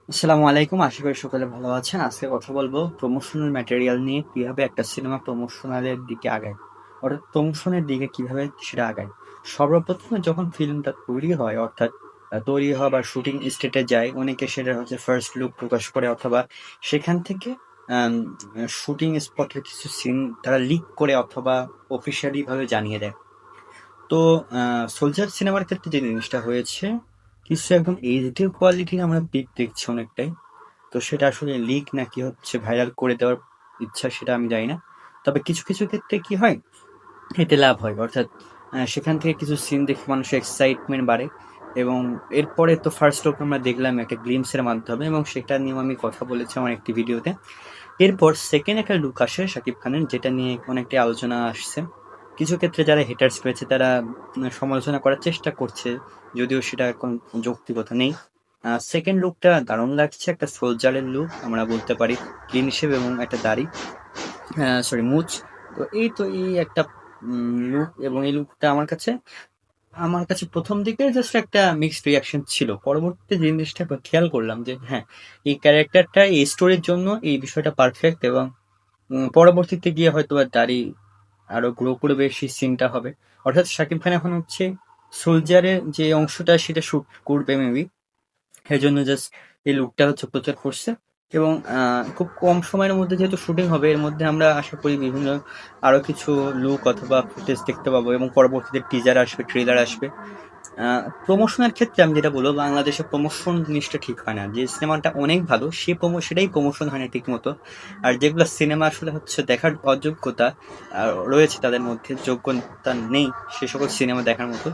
আসসালামু আলাইকুম। আশা করি সকলে ভালো আছেন। আজকে কথা বলব প্রমোশনাল ম্যাটেরিয়াল নিয়ে কিভাবে একটা সিনেমা প্রমোশনালের দিকে আগায়। অর্থাৎ প্রমোশনের দিকে কিভাবে সেটা আগায়। সর্বপ্রথমে যখন ফিল্মটা তৈরি হয় অর্থাৎ তৈরি হওয়া বা শুটিং স্টেটে যায় অনেকে সেটা হচ্ছে ফার্স্ট লুক প্রকাশ করে অথবা সেখান থেকে আম শুটিং স্পটের কিছু সিন তারা লিক করে অথবা অফিসিয়ালি ভাবে জানিয়ে দেয়। তো 'সোলজার' সিনেমার ক্ষেত্রে যে জিনিসটা হয়েছে, কিছু একদম এইচডি কোয়ালিটির আমরা পিক দেখছি অনেকটাই। তো সেটা আসলে লিক নাকি হচ্ছে ভাইরাল করে দেওয়ার ইচ্ছা সেটা আমি জানি না। তবে কিছু, কিছু ক্ষেত্রে কি হয়? এতে লাভ হয়। অর্থাৎ সেখান থেকে কিছু সিন দেখে মানুষের এক্সাইটমেন্ট বাড়ে এবং এরপরে তো ফার্স্ট লুক আমরা দেখলাম একটা গ্লিম্পস এর মাধ্যমে এবং সেটা নিয়েও আমি কথা বলেছি আমার একটি ভিডিওতে। এরপর সেকেন্ড একটা লুক আসে শাকিব খানের যেটা নিয়ে অনেকটাই আলোচনা আসছে। কিছু ক্ষেত্রে যারা হেটার্স রয়েছে তারা সমালোচনা করার চেষ্টা করছে। যদিও সেটা এখন যৌক্তিকতা নেই। সেকেন্ড লুকটা দারুণ লাগছে। একটা সোলজারের লুক আমরা বলতে পারি। ক্লিন শেভ এবং একটা দাড়ি। সরি মুছ। তো এই একটা লুক এবং এই লুকটা আমার কাছে ১ম দিকে জাস্ট একটা মিক্সড রিঅ্যাকশন ছিল। পরবর্তীতে যে জিনিসটা খেয়াল করলাম যে হ্যাঁ, এই ক্যারেক্টারটা এই স্টোরির জন্য এই বিষয়টা পারফেক্ট এবং পরবর্তীতে গিয়ে হয়তোবা দাড়ি আরো গ্রো করবে সেই সিনটা হবে। অর্থাৎ শাকিব খান এখন হচ্ছে সোলজারের যে অংশটা সেটা শুট করবে মেবি। এজন্য জাস্ট এই লুকটা হচ্ছে প্রচার করছে এবং খুব কম সময়ের মধ্যে যেহেতু শুটিং হবে এর মধ্যে আমরা আশা করি বিভিন্ন আরো কিছু লুক অথবা ফুটেজ দেখতে পাবো এবং পরবর্তীতে টিজার আসবে, ট্রেলার আসবে। প্রমোশনের ক্ষেত্রে আমি যেটা বলবো বাংলাদেশে প্রমোশন জিনিসটা ঠিক হয় না। যে সিনেমাটা অনেক ভালো সেটাই প্রমোশন হয় না ঠিক মতো। আর যেগুলো সিনেমা আসলে হচ্ছে দেখার অযোগ্যতা রয়েছে তাদের মধ্যে যোগ্যতা নেই সে সকল সিনেমা দেখার মতো।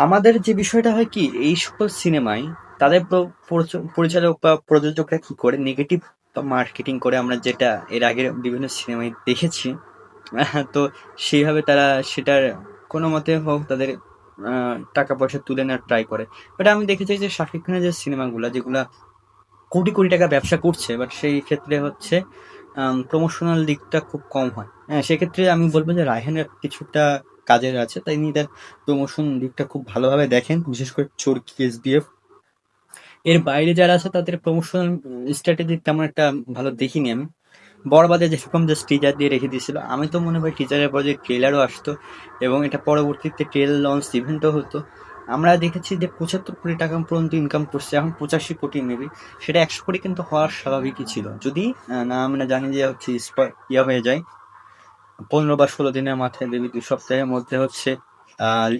আমাদের যে বিষয়টা হয় কি এই সকল সিনেমায় তাদের পরিচালক বা প্রযোজকরা কি করে নেগেটিভ মার্কেটিং করে আমরা যেটা এর আগের বিভিন্ন সিনেমায় দেখেছি। তো সেইভাবে তারা সেটার কোনো মতে হোক তাদের টাকা পয়সা তুলে নেওয়ার ট্রাই করে। বাট আমি দেখেছি যে শাকিব খানের যে সিনেমাগুলা যেগুলা কোটি কোটি টাকা ব্যবসা করছে বাট সেই ক্ষেত্রে হচ্ছে প্রমোশনাল দিকটা খুব কম হয়। হ্যাঁ, সেক্ষেত্রে আমি বলবো যে রায়হানের কিছুটা কাজের আছে তাই তিনি তার প্রমোশন দিকটা খুব ভালোভাবে দেখেন বিশেষ করে চরকি এসবিএফ এর বাইরে যারা আছে তাদের প্রমোশনাল স্ট্র্যাটেজি তেমন একটা ভালো দেখিনি আমি। বড়বাদে যেরকম জাস্ট টিজার দিয়ে রেখে দিয়েছিল আমি তো মনে করি টিজারের পর যে ট্রেলারও আসতো এবং এটা পরবর্তীতে ট্রেলার লঞ্চ ইভেন্টও হতো। আমরা দেখেছি যে ৭৫ কোটি টাকা পর্যন্ত ইনকাম করছে এখন ৮৫ কোটি মেবি। সেটা ১০০ কোটি কিন্তু হওয়ার স্বাভাবিকই ছিল যদি না আমরা জানি যে হচ্ছে ইয়া হয়ে যায় ১৫ বা ১৬ দিনের মাথায় দেবী ২ সপ্তাহের মধ্যে হচ্ছে আহ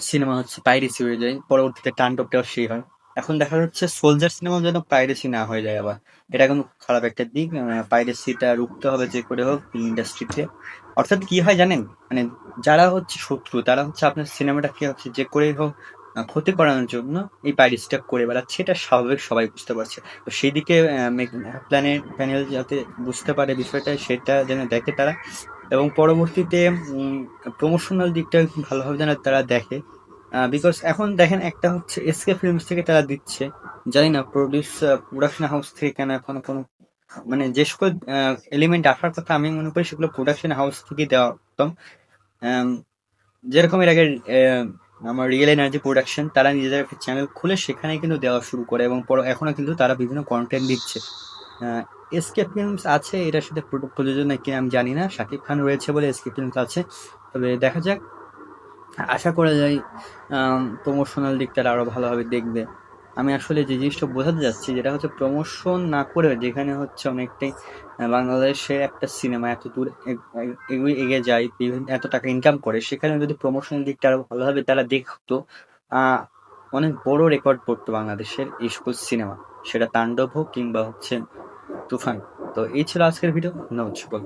সিনেমা হচ্ছে পাইরেসি হয়ে যায় পরবর্তীতে তাণ্ডবটাও সেই হয়। এখন দেখা যাচ্ছে সোলজার সিনেমা যেন পাইরেসি না হয়ে যায় আবার। এটা কিন্তু খারাপ একটা দিক। পাইরেসিটা রুখতে হবে যে করে হোক ফিল্ম ইন্ডাস্ট্রিতে। অর্থাৎ কি হয় জানেন? মানে যারা হচ্ছে শত্রু তারা হচ্ছে আপনার সিনেমাটাকে হচ্ছে যে করেই হোক ক্ষতি করানোর জন্য এই পাইরেসিটা করে বেড়াচ্ছে। এটা স্বাভাবিক সবাই বুঝতে পারছে। তো সেদিকে প্যানেল যাতে বুঝতে পারে বিষয়টা সেটা যেন দেখে তারা এবং পরবর্তীতে প্রমোশনাল দিকটা ভালোভাবে যেন তারা দেখে। বিকজ এখন দেখেন একটা হচ্ছে এসকে ফিল্মস থেকে তারা দিচ্ছে। জানি না প্রোডাকশন হাউস থেকে কেন এখনো কোনো মানে যে সকল এলিমেন্ট আসার কথা আমি মনে করি সেগুলো প্রোডাকশন হাউস থেকে দেওয়া উত্তম। আম, যেরকম এর আগে আমার রিয়েল এনার্জি প্রোডাকশন তারা নিজেদের একটা চ্যানেল খুলে সেখানে কিন্তু দেওয়া শুরু করে এবং এখনো কিন্তু তারা বিভিন্ন কন্টেন্ট দিচ্ছে। এসকে ফিল্মস আছে এটার সাথে প্রযোজনা নাকি আমি জানি না। শাকিব খান রয়েছে বলে এসকে ফিল্মস আছে। তবে দেখা যাক। আশা করা যায় প্রমোশনাল দিকটা আরো ভালোভাবে দেখবে। আমি আসলে যে জিনিসটা বোঝাতে যাচ্ছি যেটা হচ্ছে প্রমোশন না করে যেখানে হচ্ছে অনেকটাই বাংলাদেশের একটা সিনেমা এত দূর এগিয়ে যায় এত টাকা ইনকাম করে সেখানে যদি প্রমোশনাল দিকটা আরো ভালোভাবে তারা দেখতো আহ অনেক বড় রেকর্ড পড়তো বাংলাদেশের এই সকল সিনেমা। সেটা তাণ্ডব হোক কিংবা হচ্ছে তুফান। তো এই ছিল আজকের ভিডিও। ধন্যবাদ সকল।